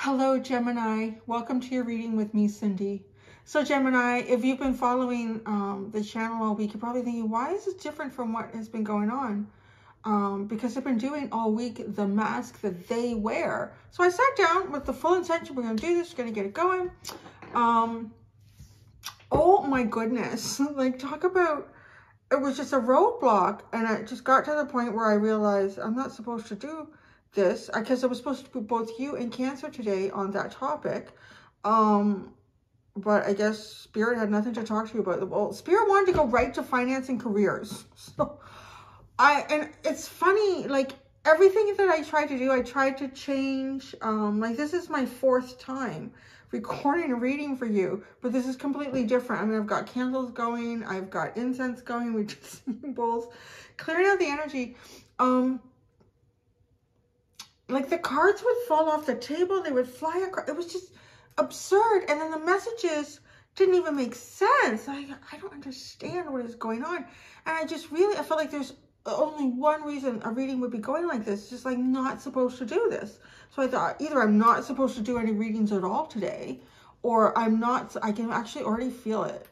Hello, Gemini. Welcome to your reading with me, Cindy. So, Gemini, if you've been following the channel all week, you're probably thinking, why is it different from what has been going on? Because I've been doing all week the mask that they wear. So I sat down with the full intention, we're going to do this, we're going to get it going. Oh my goodness. Like, talk about, it was just a roadblock. And it just got to the point where I realized I'm not supposed to do this because I was supposed to put both you and Cancer today on that topic, but I guess Spirit had nothing to talk to you about. Well, Spirit wanted to go right to finance and careers. So and it's funny, like everything that I tried to do, I tried to change. Like this is my 4th time recording a reading for you, but this is completely different. I mean, I've got candles going, I've got incense going, we just bowls, clearing out the energy. Like the cards would fall off the table, they would fly across. It was just absurd. And then the messages didn't even make sense. I don't understand what is going on. And I felt like there's only one reason a reading would be going like this. Just like not supposed to do this. So I thought either I'm not supposed to do any readings at all today, or I can actually already feel it.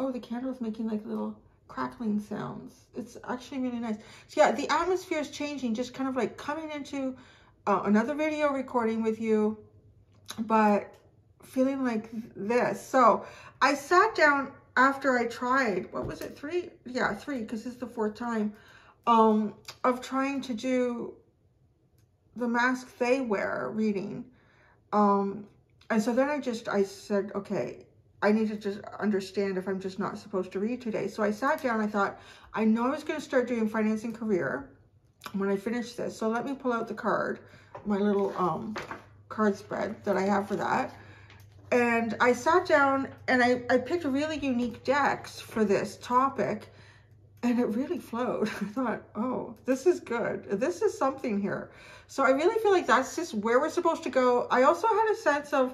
Oh, the candle is making like little crackling sounds. It's actually really nice. So yeah, the atmosphere is changing, just kind of like coming into another video recording with you, but feeling like this. So I sat down after I tried, what was it, 3? Yeah, 3, because this is the 4th time of trying to do the mask they wear reading. And so then I said, okay, I need to just understand if I'm just not supposed to read today. So I sat down, I thought, I know I was going to start doing finance and career when I finish this. So let me pull out the card, my little card spread that I have for that. And I sat down and I picked really unique decks for this topic, and it really flowed. I thought, oh, this is good. This is something here. So I really feel like that's just where we're supposed to go. I also had a sense of,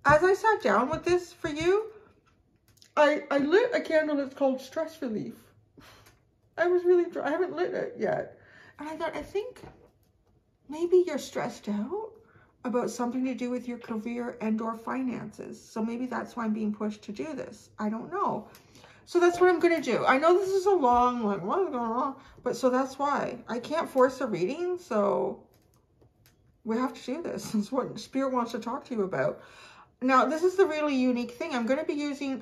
as I sat down with this for you, I lit a candle that's called Stress Relief. I haven't lit it yet. And I thought, I think maybe you're stressed out about something to do with your career and or finances. So maybe that's why I'm being pushed to do this. I don't know. So that's what I'm going to do. I know this is a long, like, what is going on? But so that's why. I can't force a reading, so we have to do this. This is what Spirit wants to talk to you about. Now, this is the really unique thing. I'm going to be using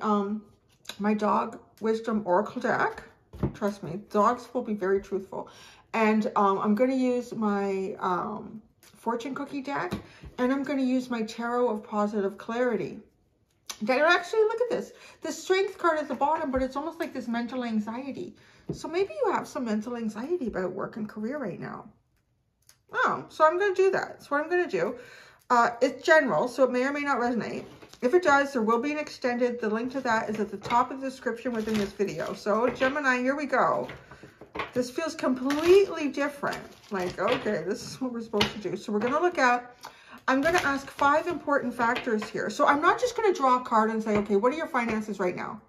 my Dog Wisdom Oracle deck. Trust me, dogs will be very truthful. And I'm going to use my Fortune Cookie deck. And I'm going to use my Tarot of Positive Clarity. Okay, actually, look at this. The Strength card at the bottom, but it's almost like this mental anxiety. So maybe you have some mental anxiety about work and career right now. Oh, so I'm going to do that. That's what I'm going to do. It's general, so it may or may not resonate. If it does, there will be an extended. The link to that is at the top of the description within this video. So Gemini, here we go. This feels completely different. Like, okay, this is what we're supposed to do. So we're going to look at, I'm going to ask 5 important factors here. So I'm not just going to draw a card and say, okay, what are your finances right now?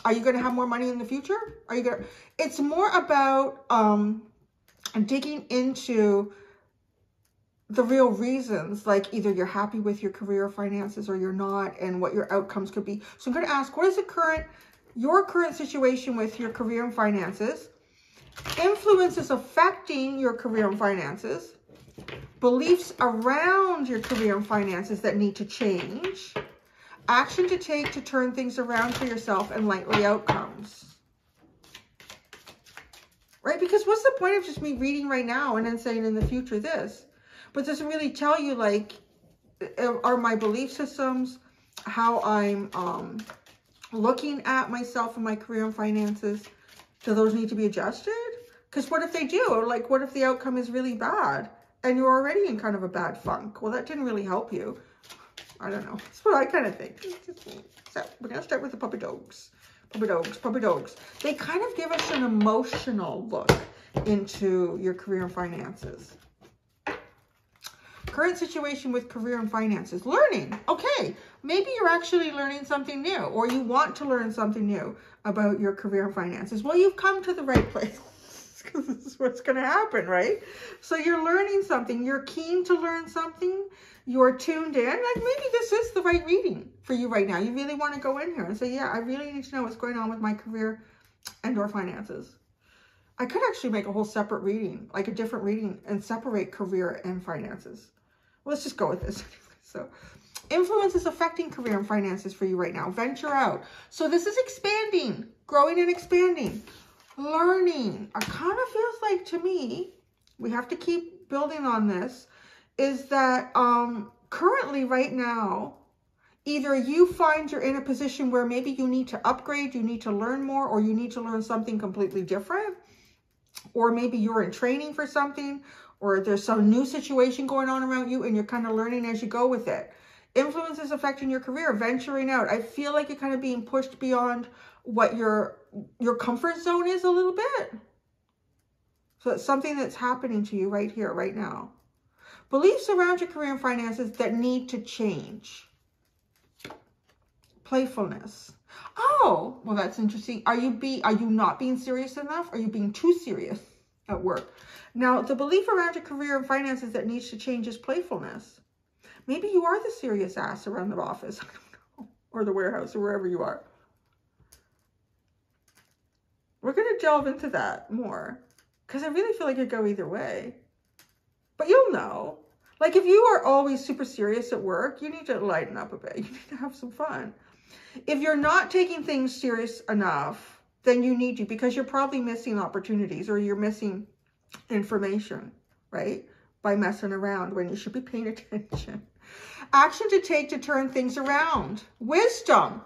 Are you going to have more money in the future? Are you going to, it's more about digging into the real reasons, like either you're happy with your career or finances or you're not, and what your outcomes could be. So I'm going to ask, what is your current situation with your career and finances? Influences affecting your career and finances. Beliefs around your career and finances that need to change. Action to take to turn things around for yourself, and likely outcomes. Right? Because what's the point of just me reading right now and then saying in the future this? But doesn't really tell you, like, are my belief systems, how I'm looking at myself and my career and finances, do those need to be adjusted? Because what if they do? Like, what if the outcome is really bad and you're already in kind of a bad funk? Well, that didn't really help you. I don't know. That's what I kind of think. So we're going to start with the puppy dogs. Puppy dogs, puppy dogs. They kind of give us an emotional look into your career and finances. Current situation with career and finances. Learning. Okay, maybe you're actually learning something new, or you want to learn something new about your career and finances. Well, you've come to the right place. because this is what's going to happen, right? So you're learning something. You're keen to learn something. You're tuned in. Like maybe this is the right reading for you right now. You really want to go in here and say, yeah, I really need to know what's going on with my career and or finances. I could actually make a whole separate reading, like a different reading, and separate career and finances. Let's just go with this. So influence is affecting career and finances for you right now. Venture out. So this is expanding, growing and expanding, learning. It kind of feels like to me, we have to keep building on this, is that currently right now, either you find you're in a position where maybe you need to upgrade, you need to learn more, or you need to learn something completely different. Or maybe you're in training for something, or there's some new situation going on around you and you're kind of learning as you go with it. Influence is affecting your career, venturing out. I feel like you're kind of being pushed beyond what your comfort zone is a little bit. So it's something that's happening to you right here, right now. Beliefs around your career and finances that need to change. Playfulness. Oh, well, that's interesting. Are you not being serious enough? Are you being too serious at work? Now, the belief around your career and finances that needs to change is playfulness. Maybe you are the serious ass around the office, I don't know, or the warehouse, or wherever you are. We're going to delve into that more, because I really feel like it could go either way. But you'll know. Like, if you are always super serious at work, you need to lighten up a bit. You need to have some fun. If you're not taking things serious enough, then you need to, because you're probably missing opportunities, or you're missing information, right? By messing around when you should be paying attention. Action to take to turn things around. Wisdom.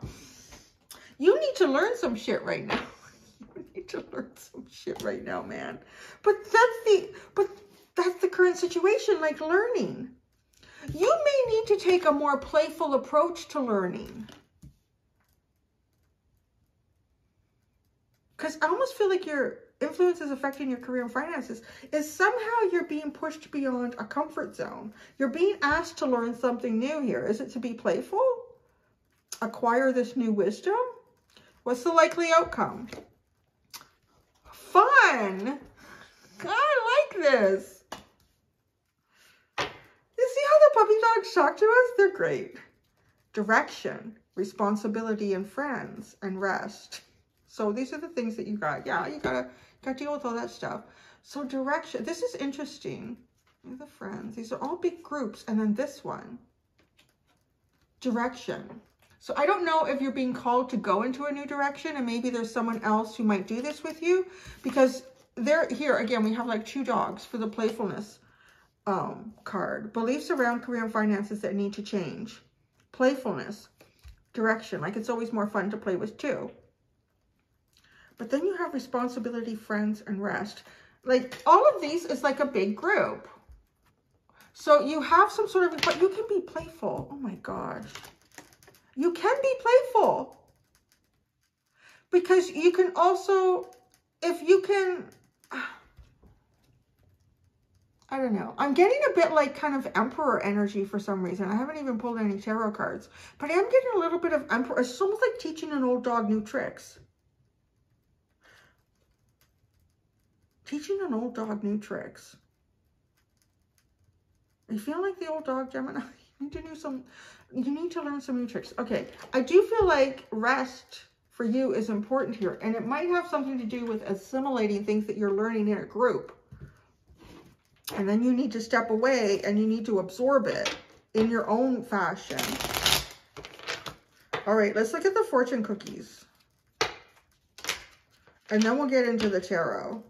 You need to learn some shit right now. You need to learn some shit right now, man. But that's the current situation, like learning. You may need to take a more playful approach to learning. Because I almost feel like your influence is affecting your career and finances, is somehow you're being pushed beyond a comfort zone. You're being asked to learn something new here. Is it to be playful? Acquire this new wisdom? What's the likely outcome? Fun! I like this. You see how the puppy dogs talk to us? They're great. Direction, responsibility, and friends, and rest. So these are the things that you got. Yeah, you gotta deal with all that stuff. So direction, this is interesting. The friends, these are all big groups. And then this one, direction. So I don't know if you're being called to go into a new direction, and maybe there's someone else who might do this with you, because they're here again. We have like 2 dogs for the playfulness card. Beliefs around career and finances that need to change. Playfulness, direction. Like it's always more fun to play with 2. But then you have responsibility, friends, and rest. Like all of these is like a big group. So you have some sort of, but you can be playful. Oh my gosh. You can be playful. Because you can also, if you can, I don't know. I'm getting a bit like kind of Emperor energy for some reason. I haven't even pulled any tarot cards. But I am getting a little bit of Emperor. It's almost like teaching an old dog new tricks. Teaching an old dog new tricks. You feel like the old dog, Gemini? You need to learn some new tricks. Okay, I do feel like rest for you is important here. And it might have something to do with assimilating things that you're learning in a group. And then you need to step away and you need to absorb it in your own fashion. All right, let's look at the fortune cookies. And then we'll get into the tarot.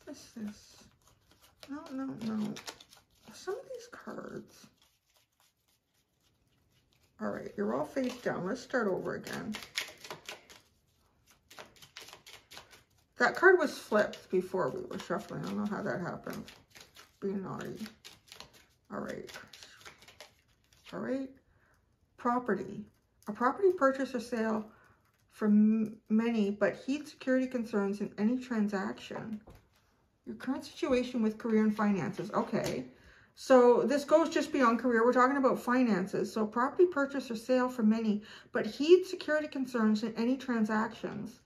What's this? No. Some of these cards. All right, you're all face down. Let's start over again. That card was flipped before we were shuffling. I don't know how that happened. Being naughty. All right. All right. Property. A property purchase or sale for many, but heed security concerns in any transaction. Your current situation with career and finances. Okay. So this goes just beyond career. We're talking about finances. So property purchase or sale for many, but heed security concerns in any transactions.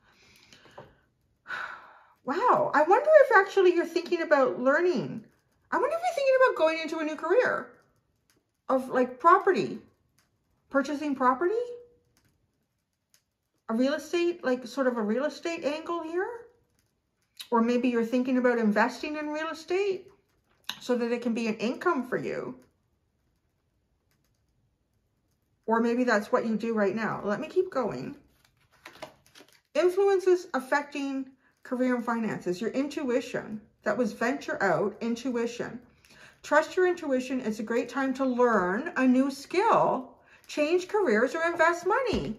Wow. I wonder if actually you're thinking about learning. I wonder if you're thinking about going into a new career of like property, purchasing property, a real estate, like sort of a real estate angle here. Or maybe you're thinking about investing in real estate so that it can be an income for you. Or maybe that's what you do right now. Let me keep going. Influences affecting career and finances. Your intuition. That was venture out, intuition. Trust your intuition. It's a great time to learn a new skill, change careers, or invest money.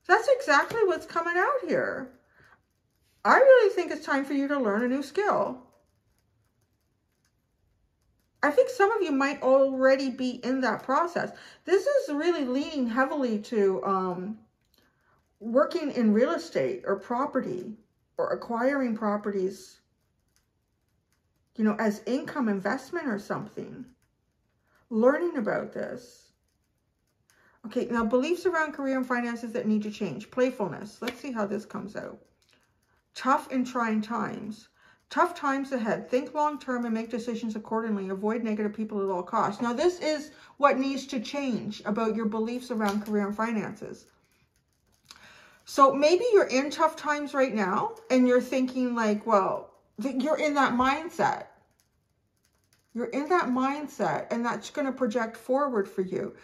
That's exactly what's coming out here. I really think it's time for you to learn a new skill. I think some of you might already be in that process. This is really leaning heavily to working in real estate or property or acquiring properties, you know, as income investment or something. Learning about this. Okay, now beliefs around career and finances that need to change. Playfulness. Let's see how this comes out. Tough and trying times. Tough times ahead. Think long term and make decisions accordingly. Avoid negative people at all costs. Now, this is what needs to change about your beliefs around career and finances. So maybe you're in tough times right now and you're thinking like, well, you're in that mindset. You're in that mindset and that's going to project forward for you.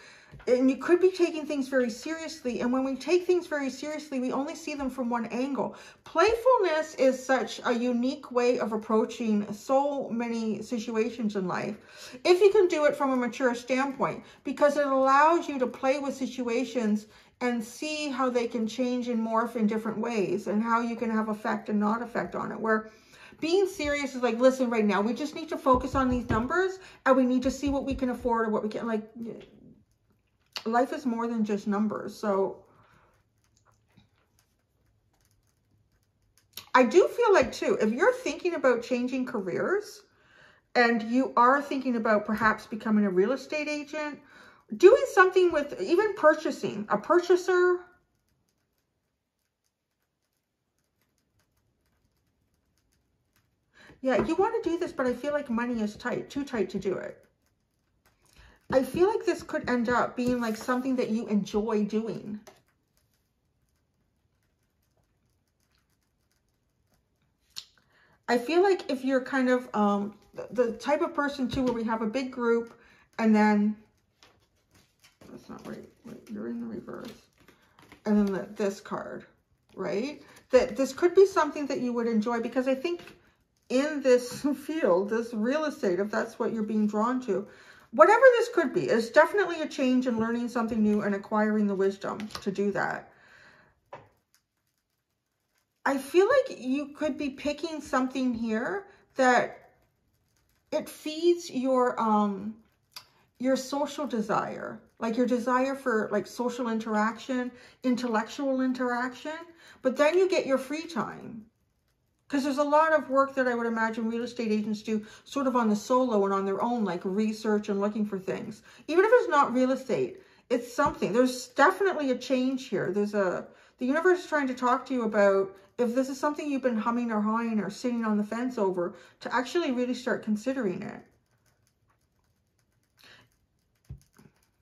And you could be taking things very seriously. And when we take things very seriously, we only see them from one angle. Playfulness is such a unique way of approaching so many situations in life. If you can do it from a mature standpoint, because it allows you to play with situations and see how they can change and morph in different ways and how you can have effect and not effect on it. Where being serious is like, listen, right now, we just need to focus on these numbers and we need to see what we can afford or what we can, like, life is more than just numbers. So I do feel like too, if you're thinking about changing careers and you are thinking about perhaps becoming a real estate agent, doing something with even purchasing, a purchaser, yeah, you want to do this, but I feel like money is tight, too tight to do it. I feel like this could end up being like something that you enjoy doing. I feel like if you're kind of the type of person too where we have a big group and then, that's not right, you're in the reverse. And then this card, right? That this could be something that you would enjoy because I think in this field, this real estate, if that's what you're being drawn to, whatever this could be, is definitely a change in learning something new and acquiring the wisdom to do that. I feel like you could be picking something here that it feeds your social desire, like your desire for like social interaction, intellectual interaction, but then you get your free time. Because there's a lot of work that I would imagine real estate agents do sort of on the solo and on their own, like research and looking for things. Even if it's not real estate, it's something. There's definitely a change here. The universe is trying to talk to you about if this is something you've been humming or hawing or sitting on the fence over, to actually really start considering it.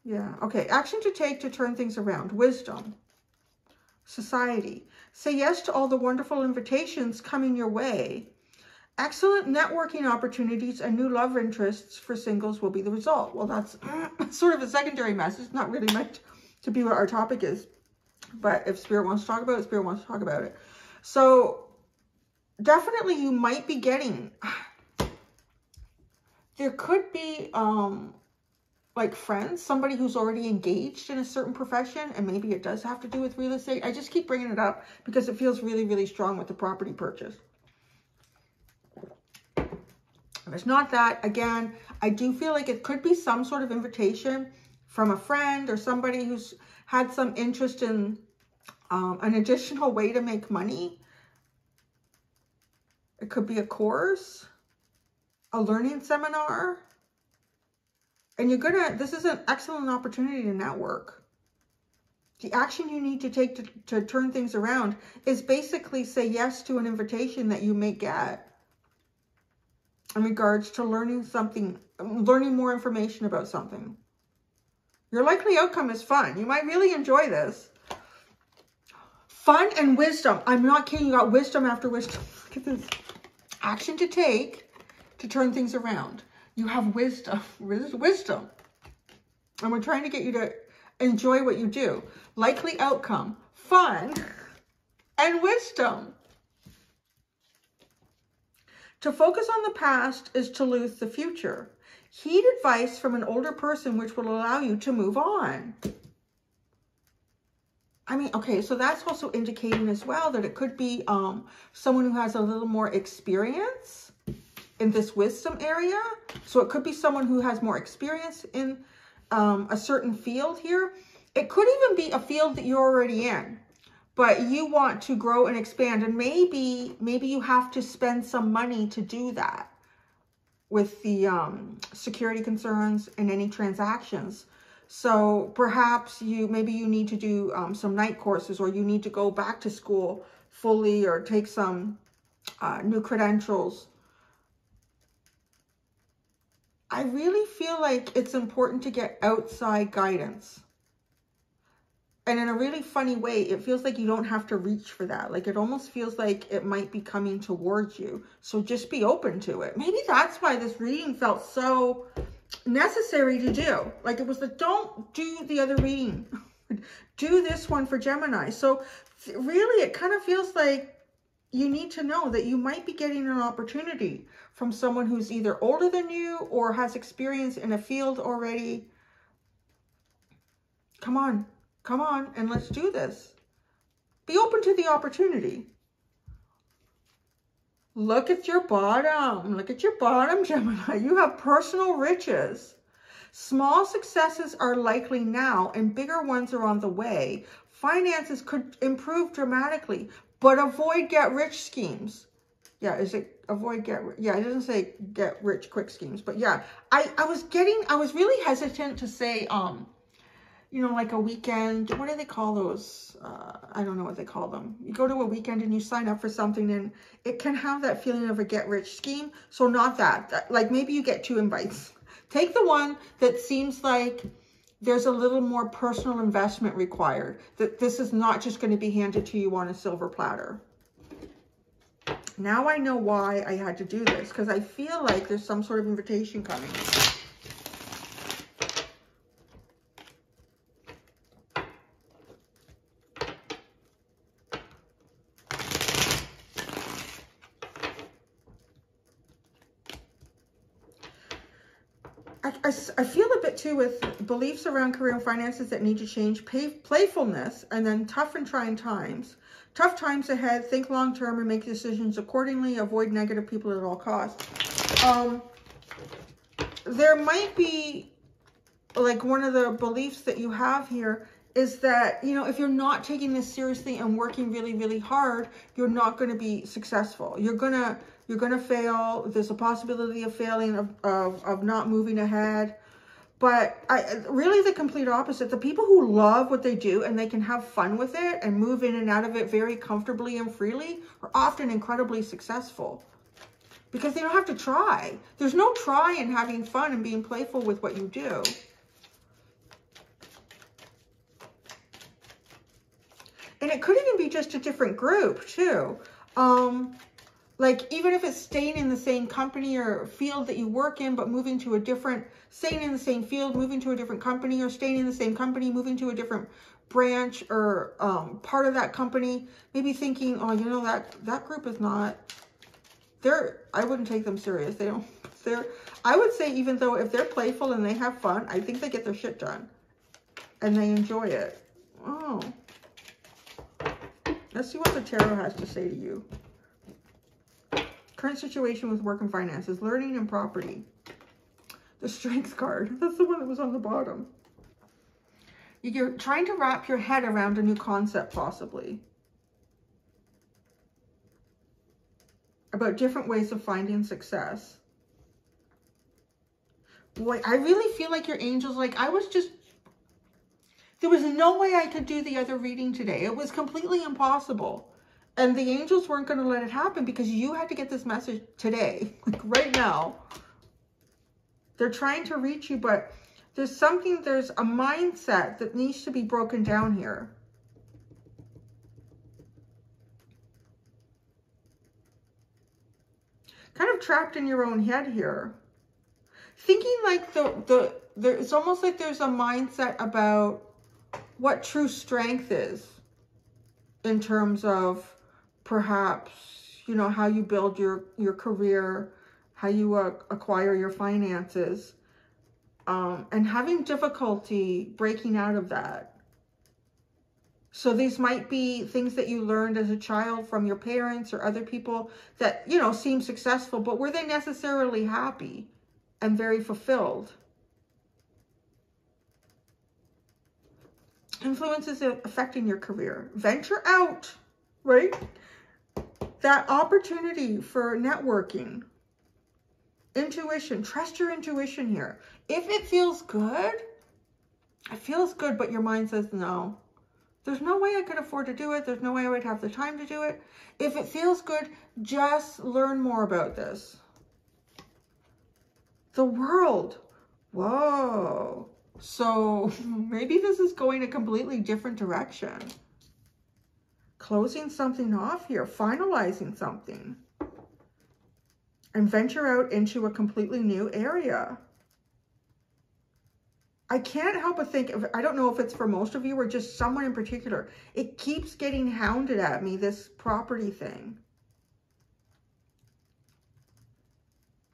Yeah, okay. Action to take to turn things around. Wisdom. Society. Say yes to all the wonderful invitations coming your way. Excellent networking opportunities and new love interests for singles will be the result. Well, that's sort of a secondary message, not really meant to be what our topic is. But if Spirit wants to talk about it, Spirit wants to talk about it. So definitely you might be getting, there could be like friends, somebody who's already engaged in a certain profession, and maybe it does have to do with real estate. I just keep bringing it up because it feels really, really strong with the property purchase. If it's not that, again, I do feel like it could be some sort of invitation from a friend or somebody who's had some interest in an additional way to make money. It could be a course, a learning seminar. And this is an excellent opportunity to network. The action you need to take to turn things around is basically say yes to an invitation that you may get in regards to learning more information about something. Your likely outcome is fun. You might really enjoy this. Fun and wisdom. I'm not kidding. You got wisdom after wisdom. Look at this. Action to take to turn things around. You have wisdom. Wisdom. And we're trying to get you to enjoy what you do. Likely outcome. Fun and wisdom. To focus on the past is to lose the future. Heed advice from an older person which will allow you to move on. I mean, okay, so that's also indicating as well that it could be someone who has a little more experience in this wisdom area. So it could be someone who has more experience in a certain field here. It could even be a field that you're already in, but you want to grow and expand. And maybe you have to spend some money to do that with the security concerns and any transactions. So perhaps maybe you need to do some night courses, or you need to go back to school fully, or take some new credentials. I really feel like it's important to get outside guidance. And in a really funny way, it feels like you don't have to reach for that. Like, it almost feels like it might be coming towards you. So just be open to it. Maybe that's why this reading felt so necessary to do. Like, it was like, don't do the other reading. Do this one for Gemini. So really, it kind of feels like you need to know that you might be getting an opportunity from someone who's either older than you or has experience in a field already. Come on, and let's do this. Be open to the opportunity. Look at your bottom. Look at your bottom, Gemini. You have personal riches. Small successes are likely now, and bigger ones are on the way. Finances could improve dramatically, but avoid get-rich schemes. Yeah, is it avoid get-rich? Yeah, it doesn't say get-rich-quick schemes, but yeah. I was really hesitant to say, you know, like a weekend, what do they call those? I don't know what they call them. You go to a weekend and you sign up for something, and it can have that feeling of a get-rich scheme. So not that. Like, maybe you get 2 invites. Take the one that seems like there's a little more personal investment required. That this is not just going to be handed to you on a silver platter. Now I know why I had to do this, because I feel like there's some sort of invitation coming. I feel a bit too with beliefs around career and finances that need to change, playfulness, and then tough and trying times. Tough times ahead, think long term and make decisions accordingly, avoid negative people at all costs. There might be, like, one of the beliefs that you have here is that, you know, if you're not taking this seriously and working really, really hard, you're not going to be successful. You're gonna fail. There's a possibility of failing, of not moving ahead. But really the complete opposite. The people who love what they do and they can have fun with it and move in and out of it very comfortably and freely are often incredibly successful, because they don't have to try. There's no try in having fun and being playful with what you do. And it could even be just a different group too. Like, even if it's staying in the same company or field that you work in, but moving to a different, staying in the same field, moving to a different company, or staying in the same company, moving to a different branch or part of that company, maybe thinking, oh, you know, that group is not, I wouldn't take them serious. I would say, even though if they're playful and they have fun, I think they get their shit done and they enjoy it. Oh. Let's see what the tarot has to say to you. Current situation with work and finances, learning and property. The Strength card. That's the one that was on the bottom. You're trying to wrap your head around a new concept, possibly, about different ways of finding success. Boy, I really feel like your angels, like there was no way I could do the other reading today. It was completely impossible. And the angels weren't going to let it happen because you had to get this message today, like right now. They're trying to reach you, but there's a mindset that needs to be broken down here. Kind of trapped in your own head here. Thinking like it's almost like there's a mindset about what true strength is in terms of perhaps, you know, how you build your career, how you acquire your finances, and having difficulty breaking out of that. So these might be things that you learned as a child from your parents or other people that, you know, seem successful, but were they necessarily happy and very fulfilled? Influences affecting your career. Venture out, right? That opportunity for networking. Intuition. Trust your intuition here. If it feels good, it feels good, but your mind says no. There's no way I could afford to do it. There's no way I would have the time to do it. If it feels good, just learn more about this. The world. Whoa. So maybe this is going a completely different direction. Closing something off here. Finalizing something. And venture out into a completely new area. I can't help but think, I don't know if it's for most of you or just someone in particular. It keeps getting hounded at me, this property thing.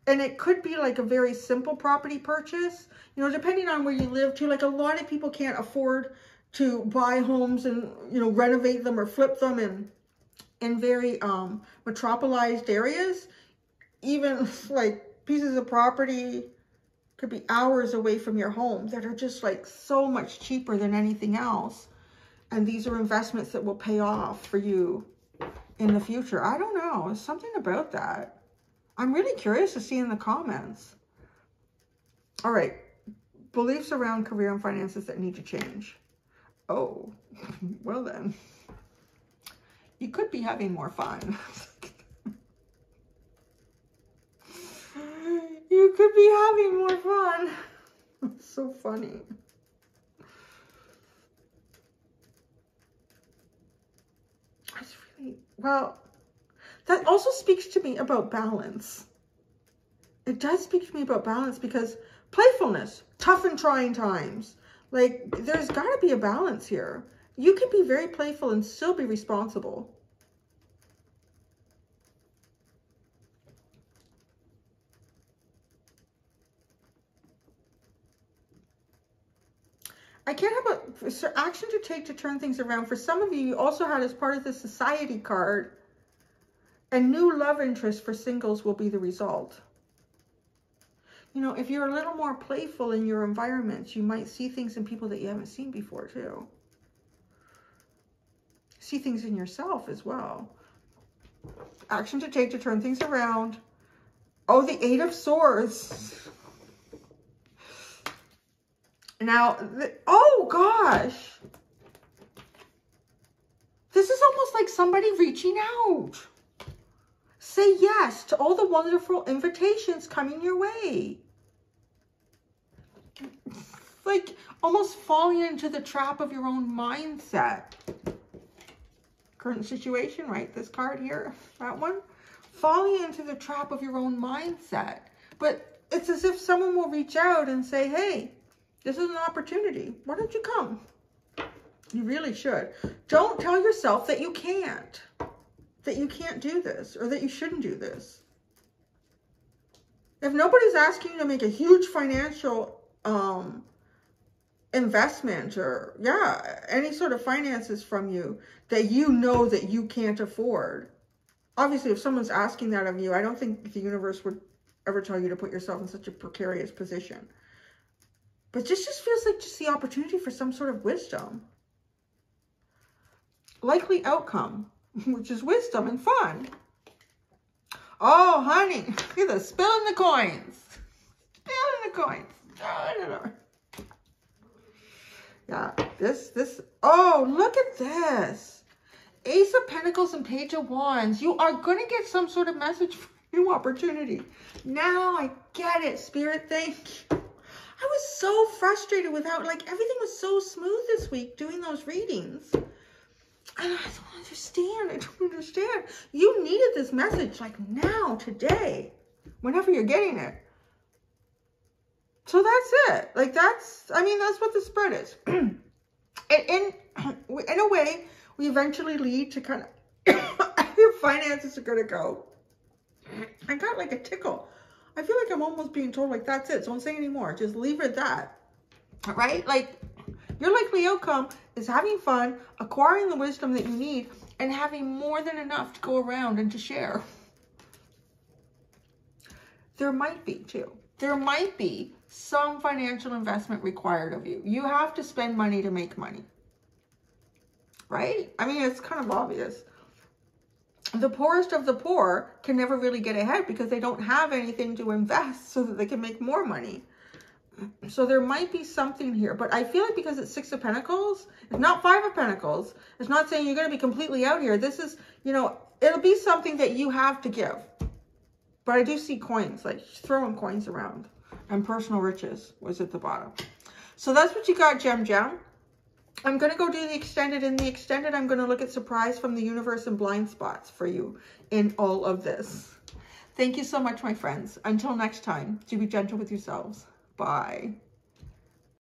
And it could be like a very simple property purchase, you know, depending on where you live too. Like a lot of people can't afford to buy homes and, you know, renovate them or flip them in very metropolized areas. Even like pieces of property could be hours away from your home that are just like so much cheaper than anything else. And these are investments that will pay off for you in the future. I don't know. There's something about that. I'm really curious to see in the comments. All right. Beliefs around career and finances that need to change. Oh, well then. You could be having more fun. You could be having more fun. It's so funny. That's really, well, that also speaks to me about balance. It does speak to me about balance because playfulness, tough and trying times. Like, there's got to be a balance here. You can be very playful and still be responsible. I can't have action to take to turn things around. For some of you, you also had as part of the society card, a new love interest for singles will be the result. You know, if you're a little more playful in your environments, you might see things in people that you haven't seen before too. See things in yourself as well. Action to take to turn things around. Oh, the Eight of Swords. Now, oh gosh. This is almost like somebody reaching out. Say yes to all the wonderful invitations coming your way. Like almost falling into the trap of your own mindset. Current situation, right? This card here, that one. Falling into the trap of your own mindset. But it's as if someone will reach out and say, hey, this is an opportunity. Why don't you come? You really should. Don't tell yourself that you can't. That you can't do this or that you shouldn't do this. If nobody's asking you to make a huge financial investment or, yeah, any sort of finances from you that you know that you can't afford. Obviously, if someone's asking that of you, I don't think the universe would ever tell you to put yourself in such a precarious position. But this just feels like just the opportunity for some sort of wisdom. Likely outcome, which is wisdom and fun. Oh, honey, look at this, spilling the coins. Spilling the coins. I don't know. Yeah, this, oh, look at this. Ace of Pentacles and Page of Wands. You are going to get some sort of message for new opportunity. Now I get it, Spirit. Thank you. I was so frustrated with how, like, everything was so smooth this week doing those readings. And I don't understand. I don't understand. You needed this message, like, now, today, whenever you're getting it. So that's it. Like, that's, I mean, that's what the spread is. In a way, we eventually lead to kind of, your finances are going to go. I got like a tickle. I feel like I'm almost being told, like, that's it. Don't say anymore. Just leave it at that. Right? Like, your likely outcome is having fun, acquiring the wisdom that you need, and having more than enough to go around and to share. There might be, too. There might be some financial investment required of you. You have to spend money to make money. Right? I mean, it's kind of obvious. The poorest of the poor can never really get ahead because they don't have anything to invest so that they can make more money. So there might be something here. But I feel like because it's Six of Pentacles, it's not Five of Pentacles. It's not saying you're going to be completely out here. This is, you know, it'll be something that you have to give. But I do see coins, like throwing coins around. And personal riches was at the bottom. So that's what you got, Gem. I'm going to go do the extended. In the extended, I'm going to look at surprise from the universe and blind spots for you in all of this. Thank you so much, my friends. Until next time, do be gentle with yourselves. Bye.